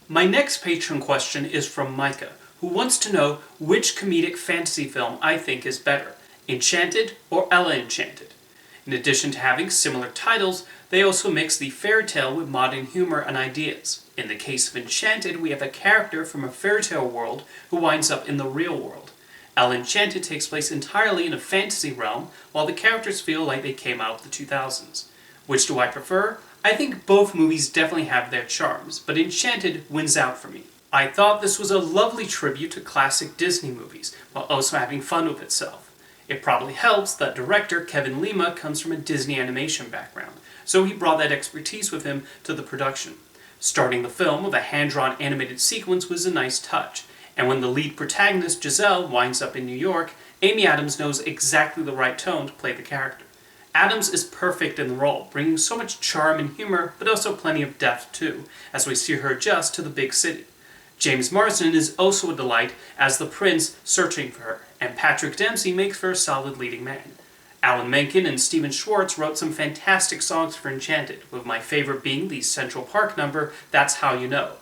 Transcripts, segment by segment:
My next patron question is from Micah, who wants to know which comedic fantasy film I think is better, Enchanted or Ella Enchanted. In addition to having similar titles, they also mix the fairy tale with modern humor and ideas. In the case of Enchanted, we have a character from a fairy tale world who winds up in the real world. Ella Enchanted takes place entirely in a fantasy realm, while the characters feel like they came out of the 2000s. Which do I prefer? I think both movies definitely have their charms, but Enchanted wins out for me. I thought this was a lovely tribute to classic Disney movies, while also having fun with itself. It probably helps that director Kevin Lima comes from a Disney animation background, so he brought that expertise with him to the production. Starting the film with a hand-drawn animated sequence was a nice touch, and when the lead protagonist Giselle winds up in New York, Amy Adams knows exactly the right tone to play the character. Adams is perfect in the role, bringing so much charm and humor, but also plenty of depth too, as we see her adjust to the big city. James Marsden is also a delight as the prince searching for her, and Patrick Dempsey makes for a solid leading man. Alan Menken and Stephen Schwartz wrote some fantastic songs for Enchanted, with my favorite being the Central Park number, That's How You Know.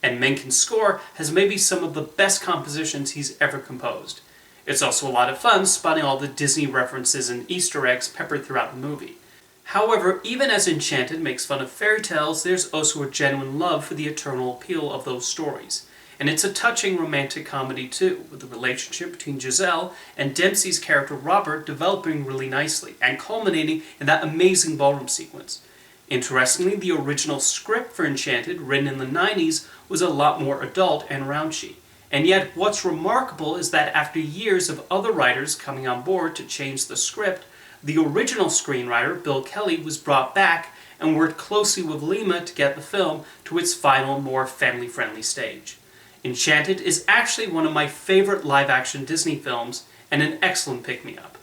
And Menken's score has maybe some of the best compositions he's ever composed. It's also a lot of fun spotting all the Disney references and Easter eggs peppered throughout the movie. However, even as Enchanted makes fun of fairy tales, there's also a genuine love for the eternal appeal of those stories. And it's a touching romantic comedy too, with the relationship between Giselle and Dempsey's character Robert developing really nicely, and culminating in that amazing ballroom sequence. Interestingly, the original script for Enchanted, written in the 90s, was a lot more adult and raunchy. And yet, what's remarkable is that after years of other writers coming on board to change the script, the original screenwriter, Bill Kelly, was brought back and worked closely with Lima to get the film to its final, more family-friendly stage. Enchanted is actually one of my favorite live-action Disney films, and an excellent pick-me-up.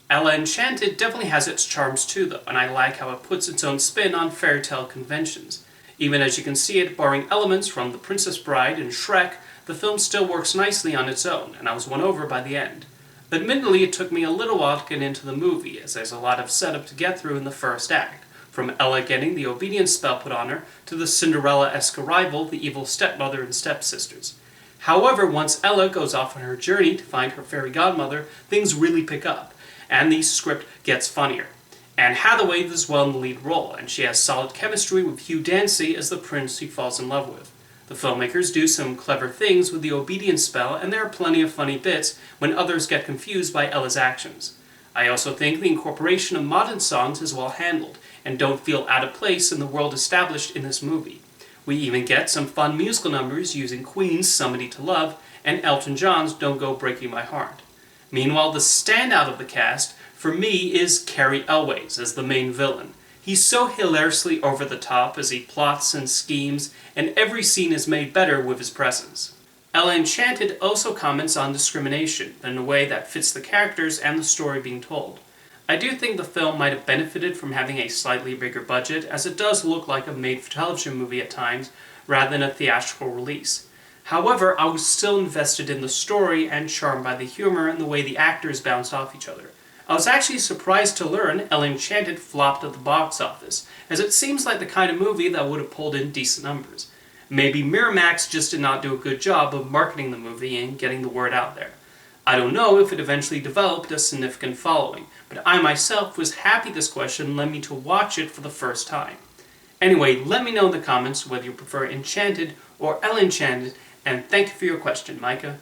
Ella Enchanted definitely has its charms too, though, and I like how it puts its own spin on fairy tale conventions. Even as you can see it, barring elements from The Princess Bride and Shrek, the film still works nicely on its own, and I was won over by the end. Admittedly, it took me a little while to get into the movie, as there's a lot of setup to get through in the first act, from Ella getting the obedience spell put on her, to the Cinderella-esque arrival, the evil stepmother and stepsisters. However, once Ella goes off on her journey to find her fairy godmother, things really pick up, and the script gets funnier. Anne Hathaway is well in the lead role, and she has solid chemistry with Hugh Dancy as the prince she falls in love with. The filmmakers do some clever things with the obedience spell, and there are plenty of funny bits when others get confused by Ella's actions. I also think the incorporation of modern songs is well handled, and don't feel out of place in the world established in this movie. We even get some fun musical numbers using Queen's Somebody to Love and Elton John's Don't Go Breaking My Heart. Meanwhile, the standout of the cast, for me, is Cary Elwes as the main villain. He's so hilariously over the top as he plots and schemes, and every scene is made better with his presence. Ella Enchanted also comments on discrimination in a way that fits the characters and the story being told. I do think the film might have benefited from having a slightly bigger budget, as it does look like a made-for-television movie at times, rather than a theatrical release. However, I was still invested in the story and charmed by the humor and the way the actors bounce off each other. I was actually surprised to learn Ella Enchanted flopped at the box office, as it seems like the kind of movie that would have pulled in decent numbers. Maybe Miramax just did not do a good job of marketing the movie and getting the word out there. I don't know if it eventually developed a significant following, but I myself was happy this question led me to watch it for the first time. Anyway, let me know in the comments whether you prefer Enchanted or Ella Enchanted, and thank you for your question, Micah.